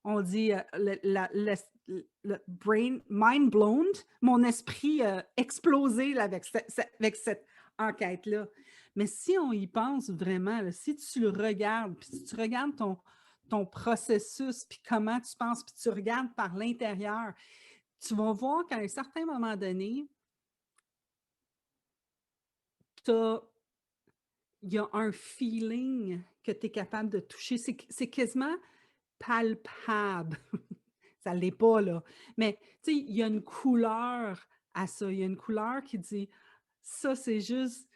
on dit le brain, mind blown, mon esprit explosé là, avec cette enquête-là. Mais si on y pense vraiment, là, si tu le regardes, puis si tu regardes ton processus, puis comment tu penses, puis tu regardes par l'intérieur, tu vas voir qu'à un certain moment donné, il y a un feeling que tu es capable de toucher. C'est quasiment palpable. Ça ne l'est pas, là. Mais tu sais, il y a une couleur à ça. Il y a une couleur qui dit ça, c'est juste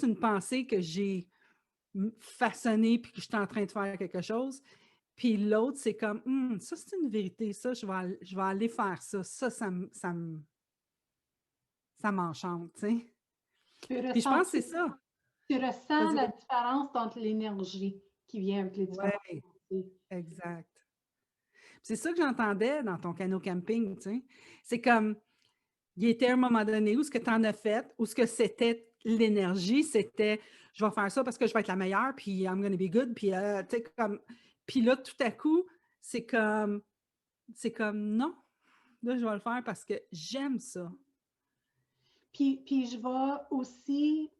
une pensée que j'ai façonnée puis que je suis en train de faire quelque chose. Puis l'autre, c'est comme ça, c'est une vérité. Ça, je vais aller faire ça. Ça m'enchante, tu sais. Puis je pense que c'est ça. Tu ressens Vas-y, la vas-y. différence entre l'énergie qui vient avec les différentes Ouais, pensées. exact. C'est ça que j'entendais dans ton canot camping, tu sais. C'est comme, il était un moment donné où ce que tu en as fait, où ce que c'était l'énergie, c'était je vais faire ça parce que je vais être la meilleure, puis I'm gonna be good, puis tu sais, comme, puis là, tout à coup, c'est comme non, là, je vais le faire parce que j'aime ça. Puis je vais aussi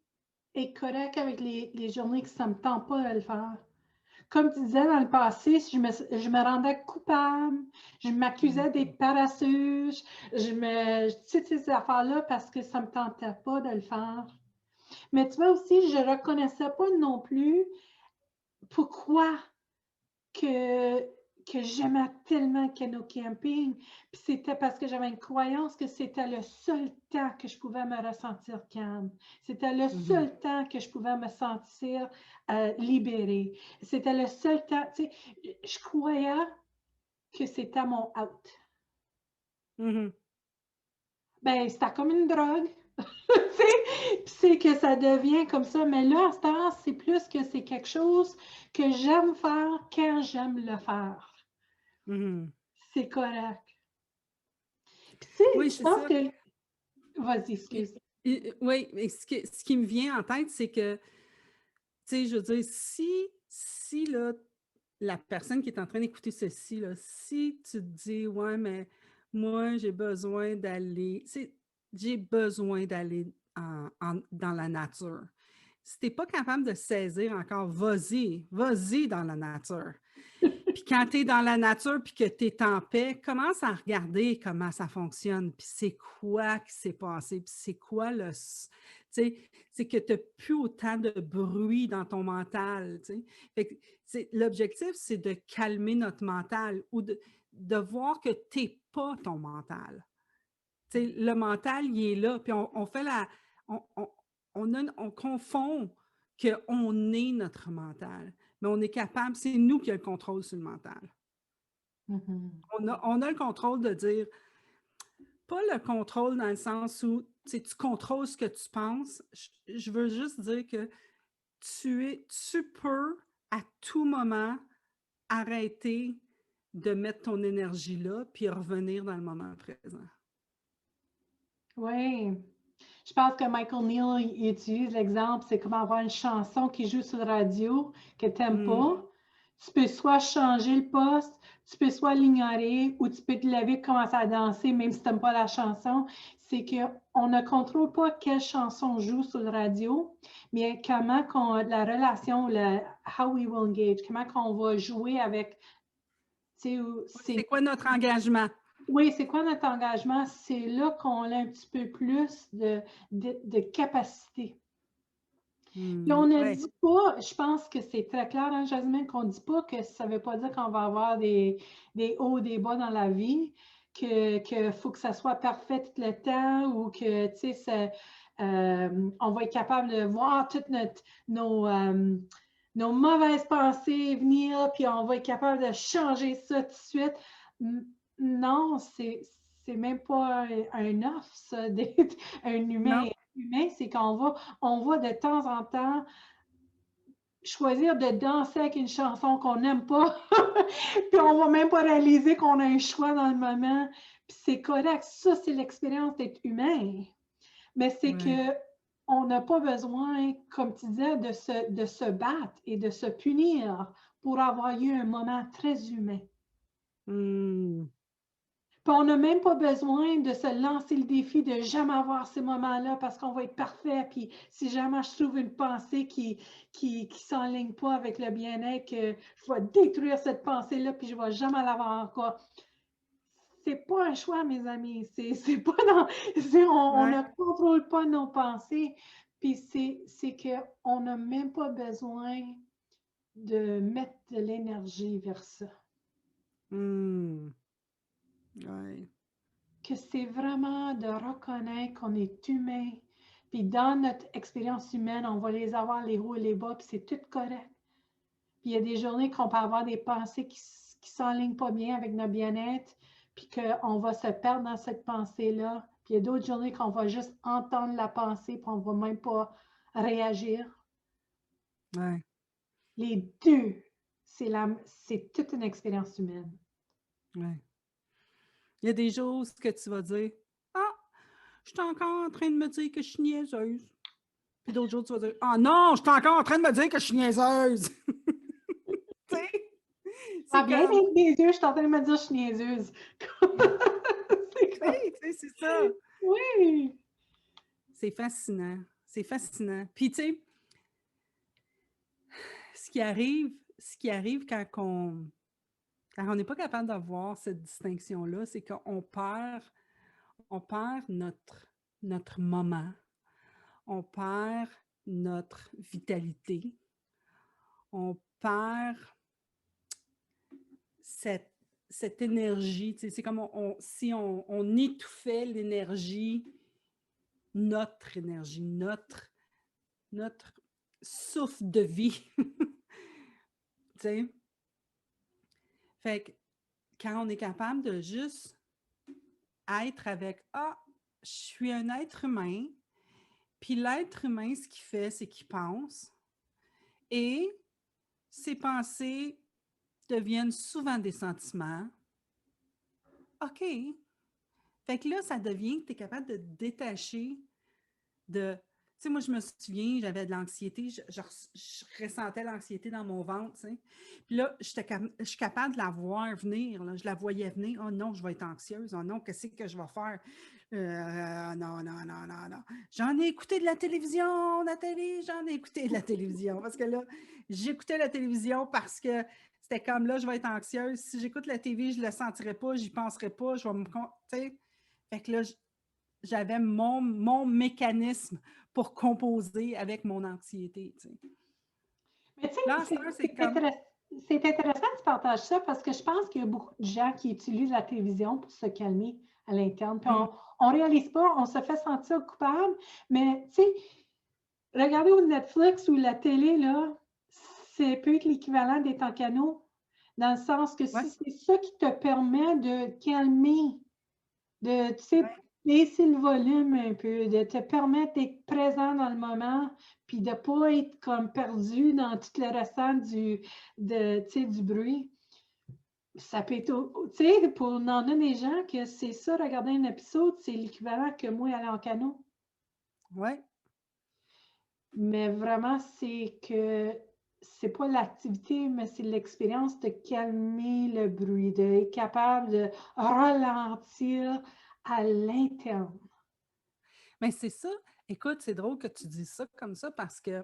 être correct avec les journées que ça ne me tente pas de le faire. Comme tu disais dans le passé, je me rendais coupable, je m'accusais d'être paresseuse, tu sais, ces affaires-là parce que ça ne me tentait pas de le faire. Mais tu vois aussi, je ne reconnaissais pas non plus pourquoi que, que j'aimais tellement le canot camping. Puis c'était parce que j'avais une croyance que c'était le seul temps que je pouvais me ressentir calme. C'était le Mhm. seul temps que je pouvais me sentir libérée. C'était le seul temps, tu sais, je croyais que c'était mon out. Mhm. Ben, c'était comme une drogue. Tu sais, c'est que ça devient comme ça. Mais là, à ce temps, c'est plus que c'est quelque chose que j'aime faire quand j'aime le faire. C'est correct. Puis, tu sais, Oui, je c'est pense ça. que... Vas-y, excuse. Oui, mais ce qui me vient en tête, c'est que, tu sais, je veux dire, si là, la personne qui est en train d'écouter ceci, là, si tu te dis, ouais, mais moi, j'ai besoin d'aller dans la nature. Si tu n'es pas capable de saisir encore, vas-y dans la nature. Puis quand tu es dans la nature puis que tu es en paix, commence à regarder comment ça fonctionne, puis c'est quoi qui s'est passé, puis c'est quoi le... Tu sais, c'est que tu n'as plus autant de bruit dans ton mental, tu sais. Fait que l'objectif, c'est de calmer notre mental ou de voir que tu n'es pas ton mental. Tu sais, le mental, il est là, puis on fait la... On confond qu'on est notre mental, mais on est capable, c'est nous qui avons le contrôle sur le mental. On a le contrôle de dire, pas le contrôle dans le sens où tu contrôles ce que tu penses, je veux juste dire que tu peux à tout moment arrêter de mettre ton énergie là puis revenir dans le moment présent. Oui. Je pense que Michael Neal il utilise l'exemple, c'est comme avoir une chanson qui joue sur la radio que tu n'aimes pas. Tu peux soit changer le poste, tu peux soit l'ignorer ou tu peux te lever et commencer à danser même si tu n'aimes pas la chanson. C'est qu'on ne contrôle pas quelle chanson joue sur la radio, mais comment la relation, how we will engage, comment on va jouer avec... C'est quoi notre engagement? Oui, c'est quoi notre engagement? C'est là qu'on a un petit peu plus de capacité. Puis on ne dit pas, je pense que c'est très clair, hein, Jasmine, qu'on ne dit pas que ça ne veut pas dire qu'on va avoir des hauts, des bas dans la vie, qu'il faut que ça soit parfait tout le temps ou que, tu sais, on va être capable de voir toutes nos mauvaises pensées venir, puis on va être capable de changer ça tout de suite. Non, c'est même pas un offre, ça, d'être un humain. Non. Humain, c'est qu'on va de temps en temps choisir de danser avec une chanson qu'on n'aime pas, puis on va même pas réaliser qu'on a un choix dans le moment, puis c'est correct. Ça, c'est l'expérience d'être humain. Mais c'est que on n'a pas besoin, comme tu disais, de se battre et de se punir pour avoir eu un moment très humain. Puis on n'a même pas besoin de se lancer le défi de jamais avoir ces moments-là parce qu'on va être parfait. Puis si jamais je trouve une pensée qui s'enligne pas avec le bien-être, que je vais détruire cette pensée-là puis je vais jamais l'avoir encore. C'est pas un choix, mes amis. C'est pas dans... on ne contrôle pas nos pensées. Puis c'est qu'on n'a même pas besoin de mettre de l'énergie vers ça. Que c'est vraiment de reconnaître qu'on est humain. Puis dans notre expérience humaine, on va les avoir les hauts et les bas, puis c'est tout correct. Puis il y a des journées qu'on peut avoir des pensées qui ne s'enlignent pas bien avec notre bien-être, puis qu'on va se perdre dans cette pensée-là. Puis il y a d'autres journées qu'on va juste entendre la pensée, puis on ne va même pas réagir. Les deux, c'est toute une expérience humaine. Il y a des choses que tu vas dire, « Ah, je suis encore en train de me dire que je suis niaiseuse. » Puis d'autres jours, tu vas dire, « Ah non, je suis encore en train de me dire que je suis niaiseuse. » Tu sais? Ah, bien, mes yeux, je suis en train de me dire que je suis niaiseuse. C'est ça. Oui. C'est fascinant. C'est fascinant. Puis, tu sais, ce qui arrive quand on n'est pas capable d'avoir cette distinction-là, c'est qu'on perd notre moment, on perd notre vitalité, on perd cette énergie. Tu sais, c'est comme si on étouffait l'énergie, notre énergie, notre souffle de vie. Tu sais? Fait que quand on est capable de juste être avec « Ah, je suis un être humain, Puis l'être humain, ce qu'il fait, c'est qu'il pense et ses pensées deviennent souvent des sentiments. OK. Fait que là, ça devient que tu es capable de te détacher de... Tu sais, moi, je me souviens, j'avais de l'anxiété, je ressentais l'anxiété dans mon ventre, tu sais. Puis là, je suis capable de la voir venir, là. Je la voyais venir. Oh non, je vais être anxieuse. Oh non, qu'est-ce que je vais faire? Non, non, non, non, non. J'en ai écouté de la télévision, Nathalie, j'en ai écouté de la télévision. Parce que là, j'écoutais la télévision parce que c'était comme là, je vais être anxieuse. Si j'écoute la TV, je ne le sentirai pas, j'y penserai pas, je vais me... Tu sais, fait que là, j'avais mon mécanisme pour composer avec mon anxiété. Tu sais. Mais tu Là, sais, c'est comme... c'est intéressant que tu partages ça parce que je pense qu'il y a beaucoup de gens qui utilisent la télévision pour se calmer à l'interne. Puis on ne réalise pas, on se fait sentir coupable, mais tu sais, regarder au Netflix ou la télé, là, c'est peut être l'équivalent d'être en canot, dans le sens que si c'est ça qui te permet de calmer, de, tu sais, baisser le volume un peu, de te permettre d'être présent dans le moment, puis de ne pas être comme perdu dans tout le restant du bruit. Ça peut être, tu sais, pour on en a des gens que c'est ça, regarder un épisode, c'est l'équivalent que moi aller en canot. Oui. Mais vraiment, c'est que c'est pas l'activité, mais c'est l'expérience de calmer le bruit, d'être capable de ralentir à l'interne. Mais c'est ça. Écoute, c'est drôle que tu dises ça comme ça parce que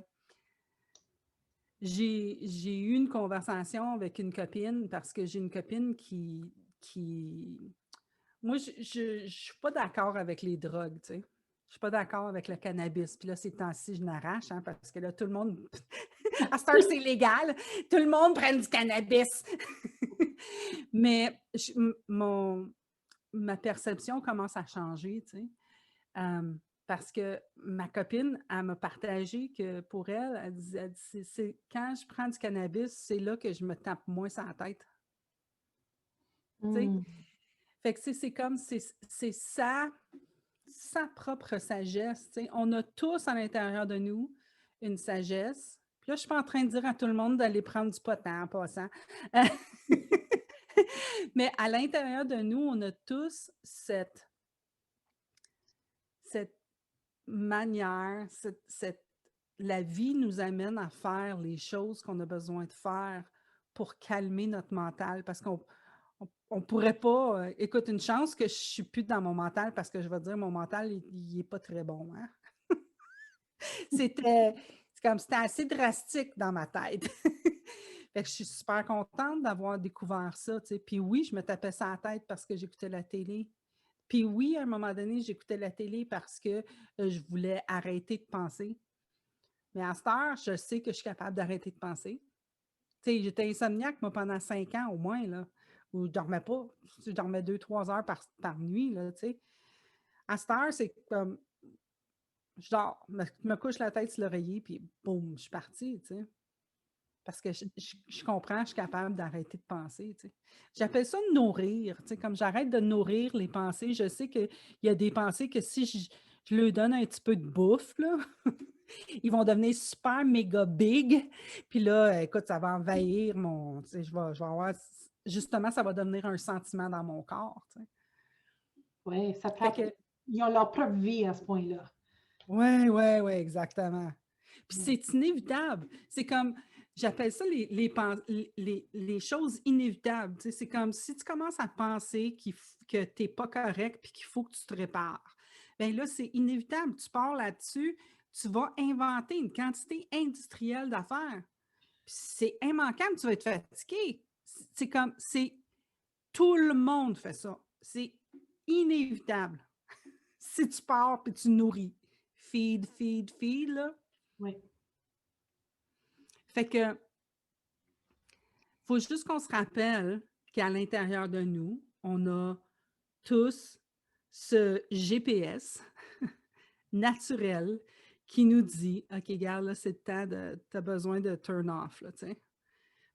j'ai eu une conversation avec une copine parce que j'ai une copine qui... Moi, je suis pas d'accord avec les drogues, tu sais. Je suis pas d'accord avec le cannabis. Puis là, ces temps-ci, je n'arrache, hein, parce que là, tout le monde... à cette heure, c'est légal. Tout le monde prend du cannabis. Mais ma perception commence à changer, tu sais. Parce que ma copine, elle m'a partagé que pour elle, elle disait, quand je prends du cannabis, c'est là que je me tape moins sur la tête. Tu sais? Fait que c'est comme, c'est sa propre sagesse. Tu sais. On a tous à l'intérieur de nous une sagesse. Puis là, je ne suis pas en train de dire à tout le monde d'aller prendre du pot en passant. Mais à l'intérieur de nous, on a tous cette manière, la vie nous amène à faire les choses qu'on a besoin de faire pour calmer notre mental parce qu'on on pourrait pas... écoute, une chance que je ne suis plus dans mon mental parce que je vais dire mon mental, il n'est pas très bon. Hein? C'était assez drastique dans ma tête. Fait que je suis super contente d'avoir découvert ça. Tu sais. Puis oui, je me tapais ça à la tête parce que j'écoutais la télé. Puis oui, à un moment donné, j'écoutais la télé parce que je voulais arrêter de penser. Mais à cette heure, je sais que je suis capable d'arrêter de penser. Tu sais, j'étais insomniaque, moi, pendant 5 ans au moins, là, où je ne dormais pas. Je dormais 2-3 heures par nuit, là, tu sais. À cette heure, c'est comme, je dors, me couche la tête sur l'oreiller, puis boum, je suis partie, tu sais. Parce que je comprends, je suis capable d'arrêter de penser, tu sais. J'appelle ça nourrir, tu sais, comme j'arrête de nourrir les pensées. Je sais qu'il y a des pensées que si je leur donne un petit peu de bouffe, là, ils vont devenir super méga big. Puis là, écoute, ça va envahir mon... Tu sais, je vais avoir... Justement, ça va devenir un sentiment dans mon corps, tu sais. Oui, ça Fait prend... que... Ils ont leur propre vie à ce point-là. Oui, exactement. Puis c'est inévitable. C'est comme... J'appelle ça les choses inévitables. Tu sais, c'est comme si tu commences à penser que tu n'es pas correct puis qu'il faut que tu te répares. Bien là, c'est inévitable. Tu pars là-dessus, tu vas inventer une quantité industrielle d'affaires. Puis c'est immanquable, tu vas être fatigué. C'est comme, tout le monde fait ça. C'est inévitable. Si tu pars puis tu nourris. Feed, là. Oui. Fait que, faut juste qu'on se rappelle qu'à l'intérieur de nous, on a tous ce GPS naturel qui nous dit, OK, regarde, là, c'est le temps tu as besoin de turn off, là, tu sais.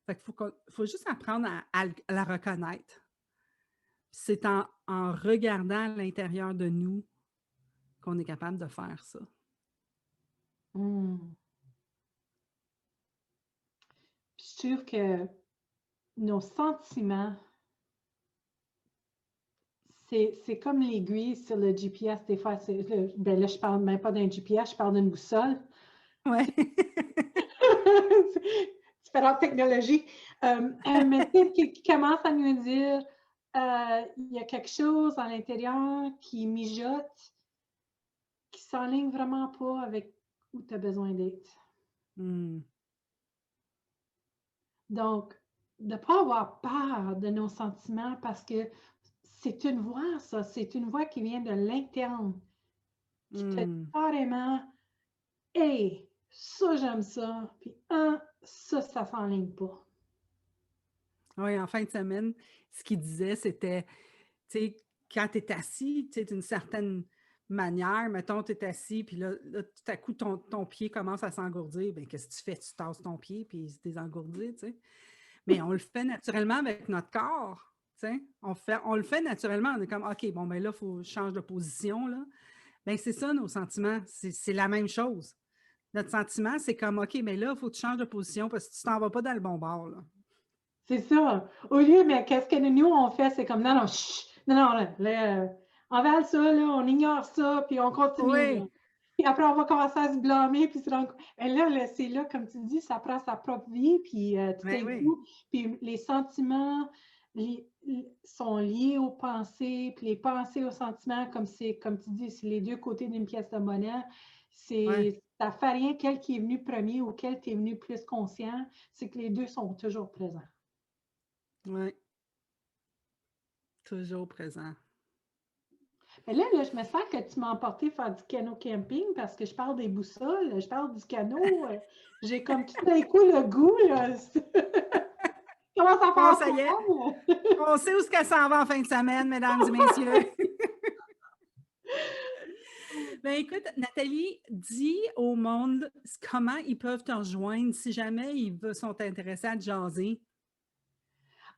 Fait qu'il faut juste apprendre à la reconnaître. C'est en regardant à l'intérieur de nous qu'on est capable de faire ça. trouve que nos sentiments, c'est comme l'aiguille sur le GPS. Des fois, ben là, je parle même pas d'un GPS, je parle d'une boussole. Ouais. Différentes technologies. Mais tu sais, qui commence à nous dire, il y a quelque chose à l'intérieur qui mijote, qui s'enligne vraiment pas avec où tu as besoin d'être. Donc, de ne pas avoir peur de nos sentiments parce que c'est une voix, ça. C'est une voix qui vient de l'interne, qui te dit carrément, hey, ça, j'aime ça. Puis, ça s'enligne pas. Oui, en fin de semaine, ce qu'il disait, c'était, tu sais, quand tu es assis, tu sais, d'une certaine manière, mettons, tu es assis, puis là, tout à coup, ton pied commence à s'engourdir, bien, qu'est-ce que tu fais? Tu tasses ton pied, puis il se désengourdit, tu sais. Mais on le fait naturellement avec notre corps, tu sais. On le fait naturellement, on est comme, OK, bon, ben là, il faut que je change de position, là. Bien, c'est ça, nos sentiments, c'est la même chose. Notre sentiment, c'est comme, OK, mais là, il faut que tu changes de position parce que tu t'en vas pas dans le bon bord, là. C'est ça. Au lieu, mais qu'est-ce que nous, on fait? C'est comme, non, non, chut, non, là, on avale ça, là, on ignore ça, puis on continue. Oui. Là. Puis après, on va commencer à se blâmer, puis se rendre compte. Mais là, c'est là, comme tu dis, ça prend sa propre vie, puis tout Ben d'un oui. coup, puis les sentiments sont liés aux pensées, puis les pensées aux sentiments, comme tu dis, c'est les deux côtés d'une pièce de monnaie. Ouais. Ça ne fait rien quel qui est venu premier ou quel qui est venu plus conscient, c'est que les deux sont toujours présents. Oui. Toujours présent. Mais là, je me sens que tu m'as emporté faire du canot camping parce que je parle des boussoles, je parle du canot. J'ai comme tout d'un coup le goût. Là. Comment ça Bon, faire ça y est. froid? On sait où ce qu'elle s'en va en fin de semaine, mesdames et messieurs. Ben écoute, Nathalie, dis au monde comment ils peuvent te rejoindre si jamais ils sont intéressés à te jaser.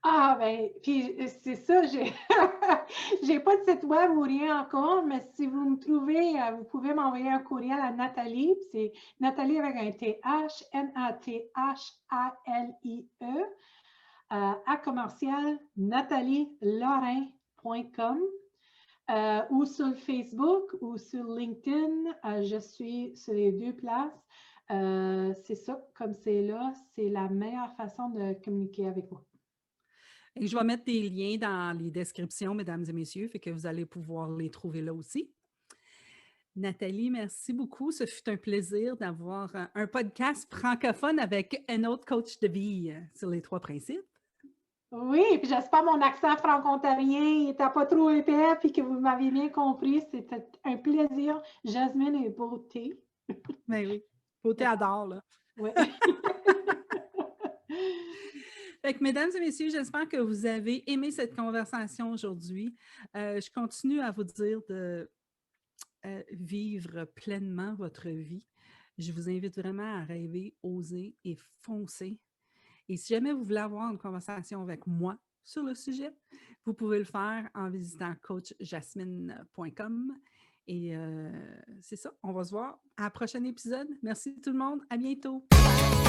Ah, ben, puis c'est ça, j'ai pas de site web ou rien encore, mais si vous me trouvez, vous pouvez m'envoyer un courriel à Nathalie, c'est Nathalie avec un TH, N-A-T-H-A-L-I-E, à commercial natalielorrain.com. Ou sur Facebook ou sur LinkedIn. Je suis sur les deux places. C'est ça, comme c'est là, c'est la meilleure façon de communiquer avec moi. Et je vais mettre des liens dans les descriptions, mesdames et messieurs, fait que vous allez pouvoir les trouver là aussi. Nathalie, merci beaucoup. Ce fut un plaisir d'avoir un podcast francophone avec un autre coach de vie sur les 3 principes. Oui, puis j'espère que mon accent franco-ontarien n'était pas trop épais, puis que vous m'aviez bien compris. C'était un plaisir. Jasmine et beauté. Ben oui, beauté adore, là. Oui. Fait que, mesdames et messieurs, j'espère que vous avez aimé cette conversation aujourd'hui. Je continue à vous dire de vivre pleinement votre vie. Je vous invite vraiment à rêver, oser et foncer. Et si jamais vous voulez avoir une conversation avec moi sur le sujet, vous pouvez le faire en visitant coachjasmine.com. Et c'est ça, on va se voir à un prochain épisode. Merci tout le monde, à bientôt. Bye!